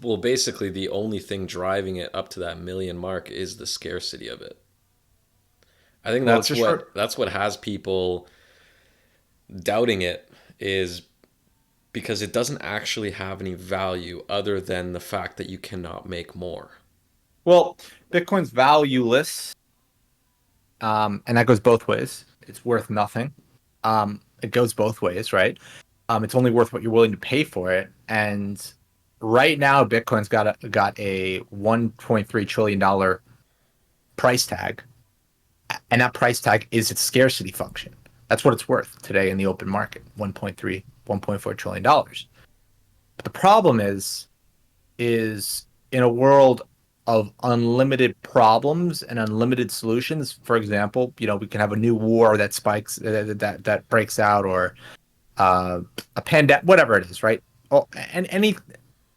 Well, basically, the only thing driving it up to that million mark is the scarcity of it. I think Well, just for that's what has people doubting it is because it doesn't actually have any value other than the fact that you cannot make more. well, Bitcoin's valueless, and that goes both ways. It's worth nothing. It goes both ways, right? It's only worth what you're willing to pay for it. And right now, Bitcoin's got a 1.3 trillion dollar price tag, and that price tag is its scarcity function. That's what it's worth today in the open market, 1.3, 1.4 trillion dollars. But the problem is in a world of unlimited problems and unlimited solutions. For example, we can have a new war that spikes that breaks out, or a pandemic, whatever it is, right? And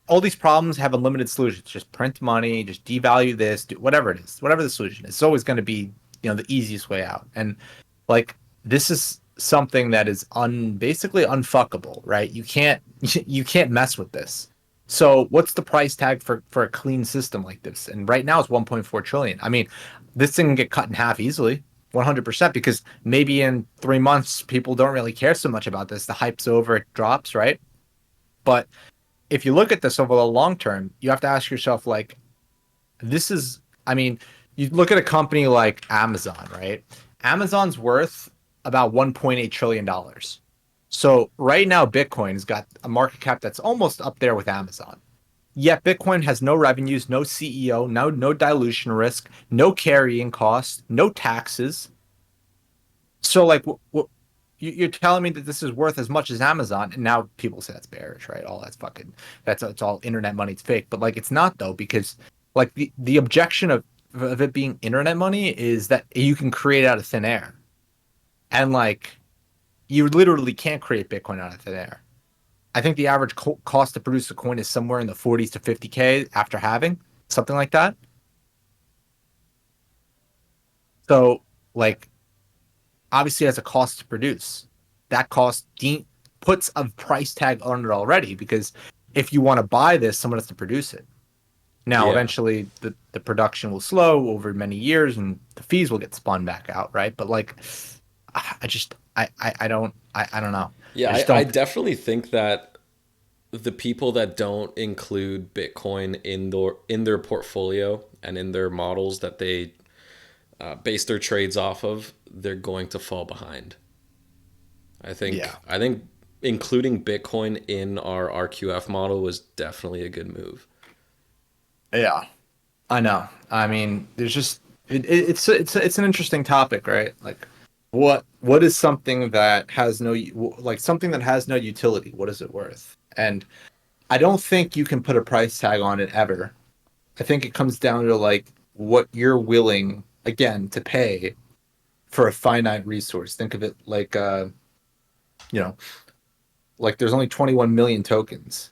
all these problems have unlimited solutions. Just print money, just devalue this, do whatever it is, whatever the solution is. It's always going to be, the easiest way out. And like this is something that is basically unfuckable, right? You can't mess with this. So what's the price tag for a clean system like this? And right now it's 1.4 trillion. I mean, this thing can get cut in half easily. 100%, because maybe in 3 months people don't really care so much about this. The hype's over, it drops, right? But if you look at this over the long term, you have to ask yourself, like, this is, I mean, you look at a company like Amazon, right? Amazon's worth about $1.8 trillion dollars. So right now, Bitcoin's got a market cap that's almost up there with Amazon. Yet Bitcoin has no revenues, no CEO, no dilution risk, no carrying costs, no taxes. So like, you're telling me that this is worth as much as Amazon, and now people say that's bearish, right? All that's fucking, that's it's all internet money. It's fake, but like it's not though, because like the objection of it being internet money is that you can create out of thin air, and like you literally can't create Bitcoin out of thin air. I think the average cost to produce a coin is somewhere in the 40s to 50K after halving, something like that. So like obviously has a cost to produce. That cost puts a price tag on it already, because if you want to buy this, someone has to produce it. Now, Yeah. eventually, the production will slow over many years, and the fees will get spun back out, right? But like, I don't know. Yeah, I just I don't. definitely think that the people that don't include Bitcoin in their portfolio and in their models that they base their trades off of, they're going to fall behind. Yeah, I think including Bitcoin in our RQF model was definitely a good move. yeah, I know. I mean, there's just it's an interesting topic, right? Like, what is something that has no like something that has no utility? What is it worth? And I don't think you can put a price tag on it ever. I think it comes down to like what you're willing again to pay for a finite resource. Think of it like you know, like there's only 21 million tokens.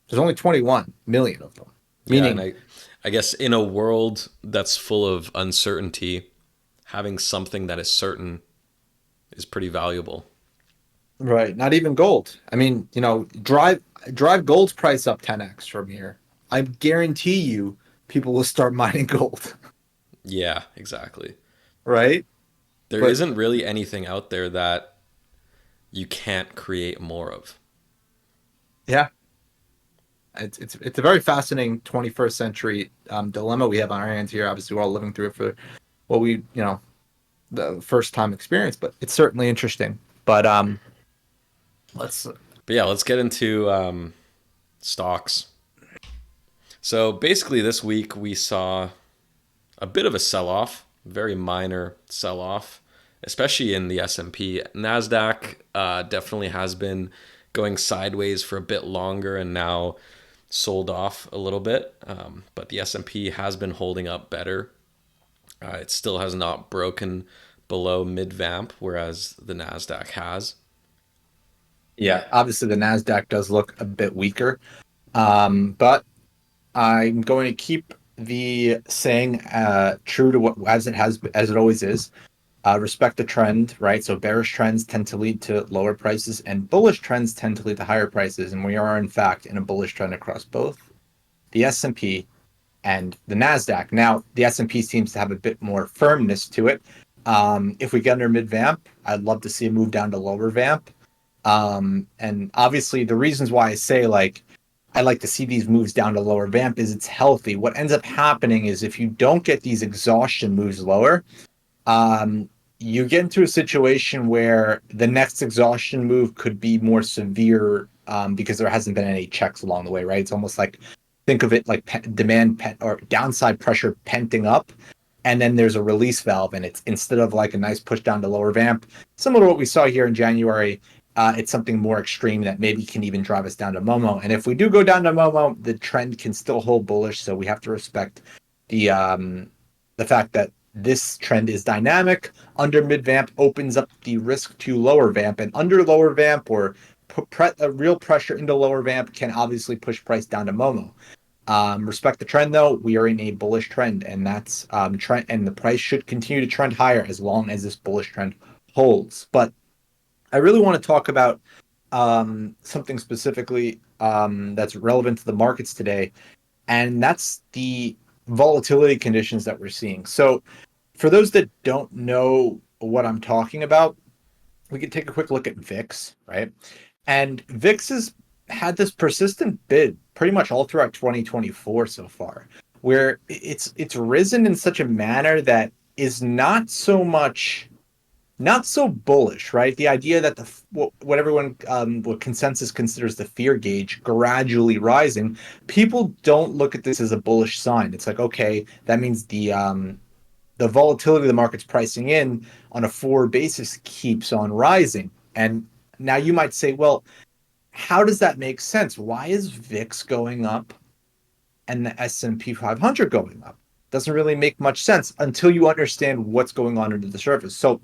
There's only 21 million of them. Yeah, and Meaning, I guess in a world that's full of uncertainty, having something that is certain is pretty valuable. right, not even gold. I mean, drive gold's price up 10x from here. I guarantee you people will start mining gold, Yeah, exactly. right? There But isn't really anything out there that you can't create more of. yeah, it's a very fascinating 21st century dilemma we have on our hands here. Obviously, we're all living through it for what the first time experience, but it's certainly interesting. But let's But yeah, let's get into stocks. So basically, this week we saw a bit of a sell-off, very minor sell-off, especially in the S&P. Nasdaq definitely has been going sideways for a bit longer and now sold off a little bit. But the S&P has been holding up better. It still has not broken below mid vamp, whereas the Nasdaq has. yeah, obviously the Nasdaq does look a bit weaker, but I'm going to keep the saying true to what as it always is. Respect the trend, right? So bearish trends tend to lead to lower prices, and bullish trends tend to lead to higher prices. And we are, in fact, in a bullish trend across both. the S&P, and the Nasdaq. Now, the S&P seems to have a bit more firmness to it. If we get under mid vamp, I'd love to see a move down to lower vamp. And obviously, the reasons why I say like I like to see these moves down to lower vamp is it's healthy. What ends up happening is if you don't get these exhaustion moves lower, um, you get into a situation where the next exhaustion move could be more severe because there hasn't been any checks along the way, right? It's almost like think of it like or downside pressure penting up, and then there's a release valve, and it's instead of like a nice push down to lower vamp, similar to what we saw here in January. It's something more extreme that maybe can even drive us down to Momo. And if we do go down to Momo, the trend can still hold bullish. So we have to respect the fact that this trend is dynamic. Under mid vamp opens up the risk to lower vamp, and under lower vamp or put a real pressure into lower vamp can obviously push price down to Momo. Respect the trend though. We are in a bullish trend, and that's trend, and the price should continue to trend higher as long as this bullish trend holds. But I really want to talk about something specifically that's relevant to the markets today, and that's the volatility conditions that we're seeing. So, for those that don't know what I'm talking about, we can take a quick look at VIX, right? And VIX has had this persistent bid pretty much all throughout 2024 so far, where it's risen in such a manner that is not so bullish, right? The idea that what everyone what consensus considers the fear gauge gradually rising, people don't look at this as a bullish sign. It's like, okay, that means the volatility the market's pricing in on a forward basis keeps on rising. And now you might say, well, how does that make sense? Why is VIX going up and the S&P 500 going up? Doesn't really make much sense until you understand what's going on under the surface. So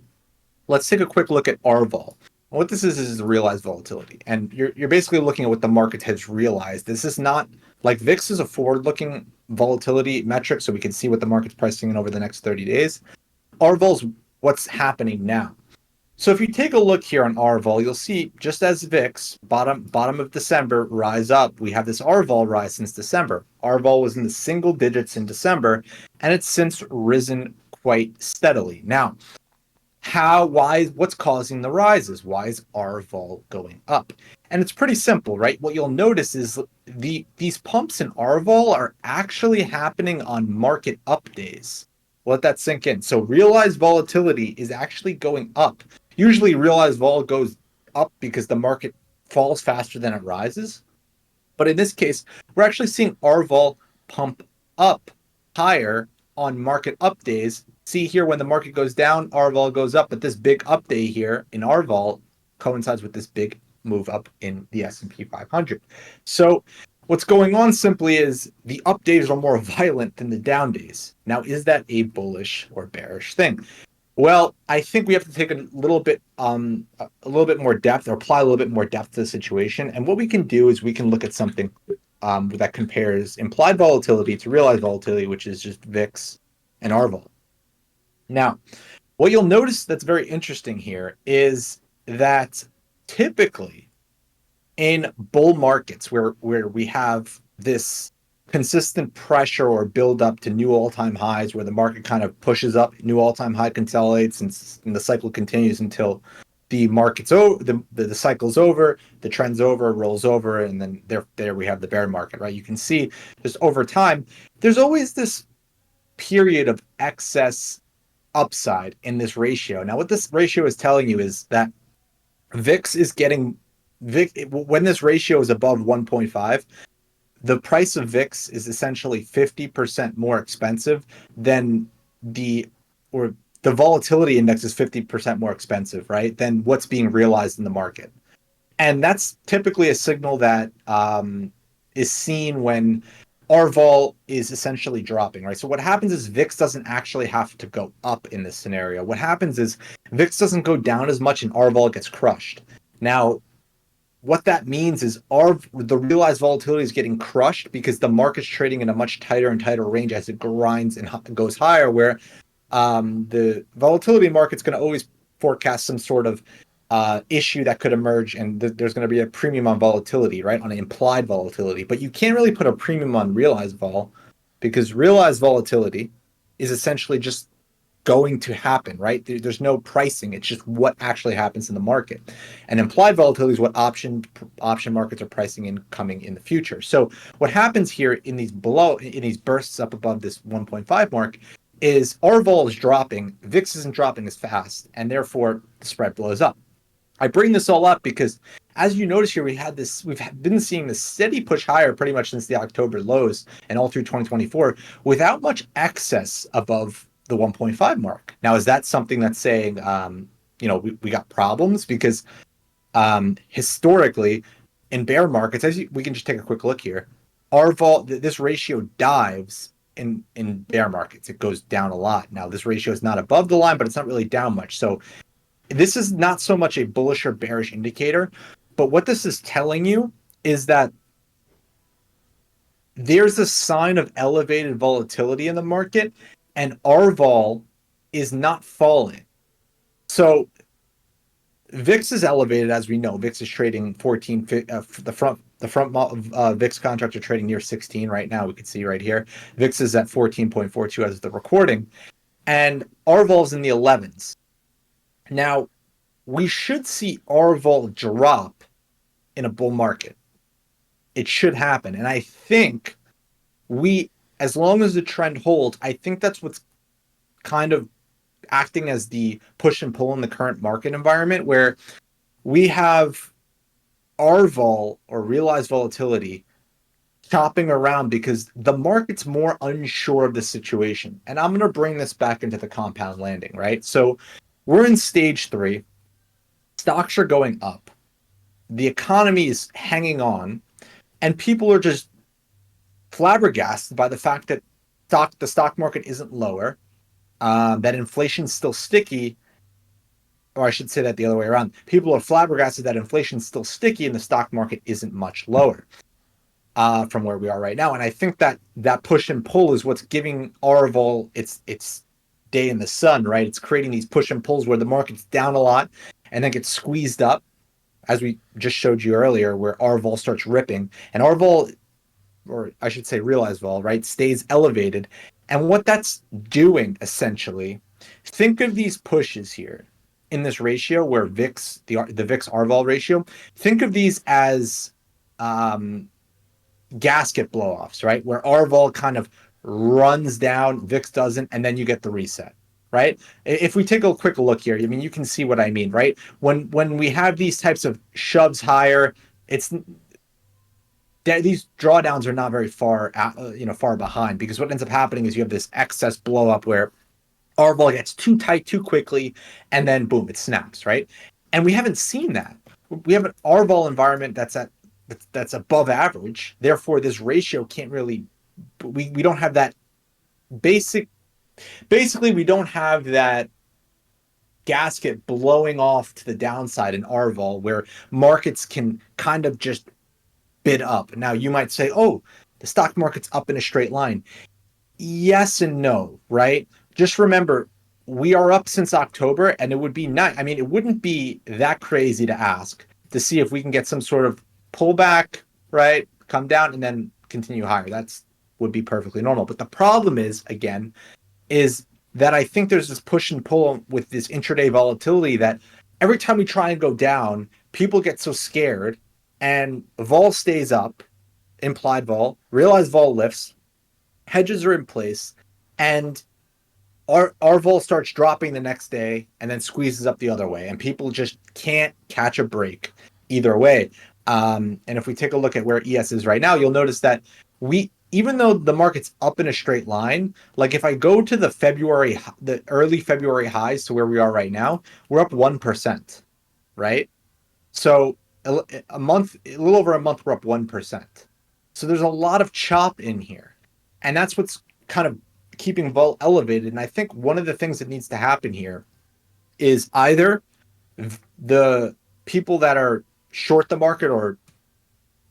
let's take a quick look at RVol. What this is the realized volatility. And you're basically looking at what the market has realized. This is not like VIX is a forward-looking volatility metric, so we can see what the market's pricing in over the next 30 days. RVol's what's happening now. So if you take a look here on RVol, you'll see just as VIX, bottom of December, rise up, we have this RVol rise since December. RVol was in the single digits in December, and it's since risen quite steadily. Now, what's causing the rises? Why is R vol going up? And it's pretty simple, right? What you'll notice is these pumps in R vol are actually happening on market up days. Let that sink in. So realized volatility is actually going up. Usually realized vol goes up because the market falls faster than it rises. But in this case, we're actually seeing R vol pump up higher on market up days. See here, when the market goes down, RVol goes up, but this big up day here in RVol coincides with this big move up in the S&P 500. So what's going on simply is the up days are more violent than the down days. Now, is that a bullish or bearish thing? Well, I think we have to take a little bit more depth, or apply a little bit more depth to the situation. And what we can do is we can look at something that compares implied volatility to realized volatility, which is just VIX and RVol. Now, what you'll notice that's very interesting here is that typically in bull markets where we have this consistent pressure or build up to new all-time highs, where the market kind of pushes up, new all-time high consolidates, and the cycle continues until the market's over, the cycle's over, the trend's over, rolls over, and then there we have the bear market, right? You can see just over time, there's always this period of excess upside in this ratio. Now, what this ratio is telling you is that VIX is getting when this ratio is above 1.5, the price of VIX is essentially 50% more expensive than the volatility index is 50% more expensive, right? Than what's being realized in the market. And that's typically a signal that is seen when RVol is essentially dropping, right? So what happens is VIX doesn't actually have to go up in this scenario. What happens is VIX doesn't go down as much and RVol gets crushed. Now, what that means is the realized volatility is getting crushed because the market's trading in a much tighter and tighter range as it grinds and goes higher, where the volatility market's going to always forecast some sort of issue that could emerge, and there's going to be a premium on volatility, right? On implied volatility, but you can't really put a premium on realized vol because realized volatility is essentially just going to happen, right? There's no pricing. It's just what actually happens in the market. And implied volatility is what option markets are pricing in coming in the future. So what happens here in these bursts up above this 1.5 mark is our vol is dropping, VIX isn't dropping as fast, and therefore the spread blows up. I bring this all up because, as you notice here, we've been seeing this steady push higher pretty much since the October lows and all through 2024 without much excess above the 1.5 mark. Now, is that something that's saying, we got problems? Because historically, in bear markets, we can just take a quick look here, this ratio dives in bear markets. It goes down a lot. Now, this ratio is not above the line, but it's not really down much. So this is not so much a bullish or bearish indicator, but what this is telling you is that there's a sign of elevated volatility in the market, and our vol is not falling. So VIX is elevated, as we know. VIX is trading 14. The front VIX contracts are trading near 16 right now. We can see right here. VIX is at 14.42 as of the recording, and our vol's in the 11s. Now, we should see our vol drop in a bull market. It should happen. And I think as long as the trend holds, I think that's what's kind of acting as the push and pull in the current market environment, where we have our vol or realized volatility chopping around because the market's more unsure of the situation. And I'm going to bring this back into the compound landing, right? So we're in stage 3. Stocks are going up. The economy is hanging on, and people are just flabbergasted by the fact that the stock market isn't lower, that inflation's still sticky, or I should say that the other way around. People are flabbergasted that inflation's still sticky and the stock market isn't much lower from where we are right now. And I think that push and pull is what's giving our vol its day in the sun, right? It's creating these push and pulls where the market's down a lot and then gets squeezed up, as we just showed you earlier, where our vol starts ripping, and our vol, or I should say realized vol, right, stays elevated. And what that's doing, essentially, think of these pushes here in this ratio where VIX, the VIX R vol ratio, think of these as gasket blow-offs, right? Where R vol kind of runs down, VIX doesn't, and then you get the reset, right? If we take a quick look here, I mean, you can see what I mean, right? When we have these types of shoves higher, these drawdowns are not very far behind, because what ends up happening is you have this excess blow up where R vol gets too tight too quickly, and then boom, it snaps, right? And we haven't seen that. We have an R vol environment that's above average. Therefore, this ratio can't really. We don't have that basically we don't have that gasket blowing off to the downside in R vol where markets can kind of just bid up. Now you might say, oh, the stock market's up in a straight line. Yes and no, right? Just remember, we are up since October, and it would be nice. I mean, it wouldn't be that crazy to ask to see if we can get some sort of pullback, right? Come down and then continue higher. That's would be perfectly normal. But the problem is, again, is that I think there's this push and pull with this intraday volatility that every time we try and go down, people get so scared, and vol stays up, implied vol, realized vol lifts, hedges are in place, and our vol starts dropping the next day and then squeezes up the other way, and people just can't catch a break either way. And if we take a look at where ES is right now, you'll notice that even though the market's up in a straight line, like if I go to the early February highs to where we are right now, we're up 1%, right? So a little over a month, we're up 1%. So there's a lot of chop in here. And that's what's kind of keeping vol elevated. And I think one of the things that needs to happen here is either the people that are short the market, or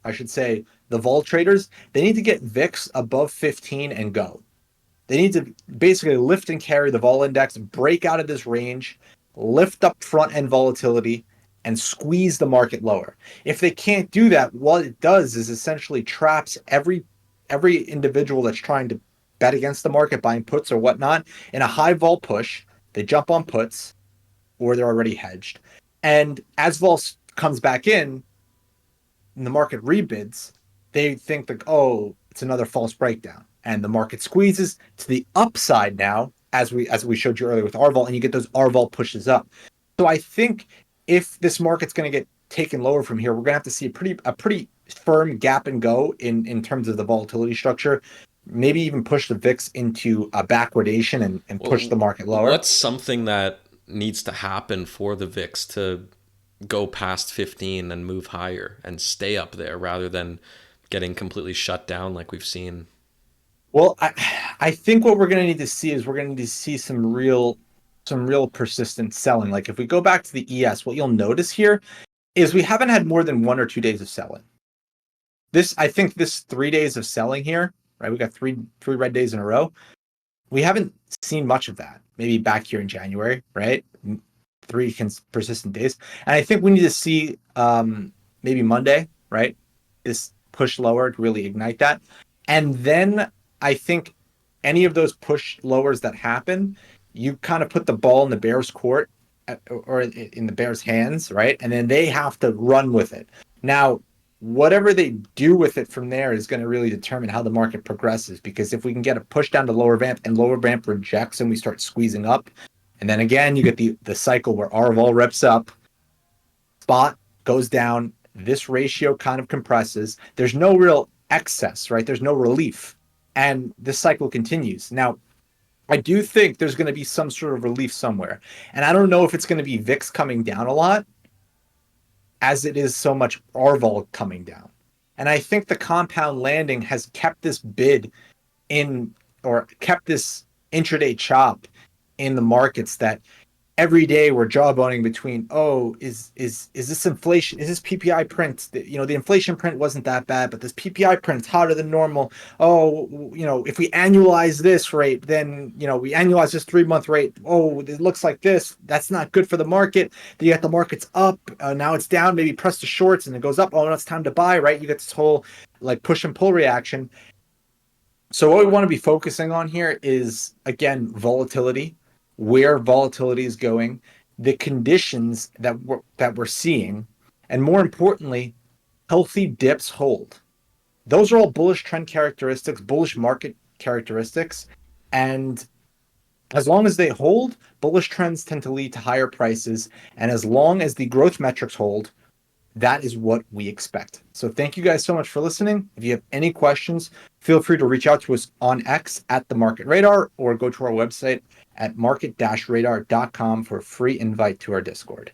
I should say the vol traders, they need to get VIX above 15 and go. They need to basically lift and carry the vol index, break out of this range, lift up front end volatility, and squeeze the market lower. If they can't do that, what it does is essentially traps every individual that's trying to bet against the market, buying puts or whatnot, in a high vol push. They jump on puts or they're already hedged. And as vol comes back in and the market rebids, they think that, oh, it's another false breakdown. And the market squeezes to the upside now, as we showed you earlier with RVol, and you get those RVol pushes up. So I think if this market's going to get taken lower from here, we're going to have to see a pretty firm gap and go in terms of the volatility structure. Maybe even push the VIX into a backwardation and push the Well, market lower. what's something that needs to happen for the VIX to go past 15 and move higher and stay up there rather than getting completely shut down like we've seen? Well, I think what we're going to need to see is we're going to need to see some real persistent selling. Like if we go back to the ES, what you'll notice here is we haven't had more than 1 or 2 days of selling. I think this 3 days of selling here, right? We got three red days in a row. We haven't seen much of that. Maybe back here in January, right? Three persistent days, and I think we need to see maybe Monday, right? This push lower to really ignite that, and then I think any of those push lowers that happen, you kind of put the ball in the Bears' court or in the Bears' hands, right? And then they have to run with it. Now, whatever they do with it from there is going to really determine how the market progresses. Because if we can get a push down to lower vamp and lower vamp rejects and we start squeezing up, and then again you get the cycle where R vol reps up, spot goes down, this ratio kind of compresses. There's no real excess, right? There's no relief, and this cycle continues. Now, I do think there's going to be some sort of relief somewhere, and I don't know if it's going to be VIX coming down a lot as it is so much RVol coming down. And I think the compound landing has kept this bid in, or kept this intraday chop in the markets, that every day we're jawboning between, oh, is this inflation, is this PPI print, the inflation print wasn't that bad, but this PPI print's hotter than normal. Oh, if we annualize this rate, then we annualize this 3-month rate, oh, it looks like this, that's not good for the market. Then you get the market's up, now it's down, maybe press the shorts and it goes up, oh, now it's time to buy, right? You get this whole like push and pull reaction. So what we want to be focusing on here is, again, volatility, where volatility is going, the conditions that we're seeing, and more importantly, healthy dips hold. Those are all bullish trend characteristics, bullish market characteristics, and as long as they hold, bullish trends tend to lead to higher prices, and as long as the growth metrics hold, that is what we expect. So thank you guys so much for listening. If you have any questions, feel free to reach out to us on X at the Market Radar, or go to our website at market-radar.com for a free invite to our Discord.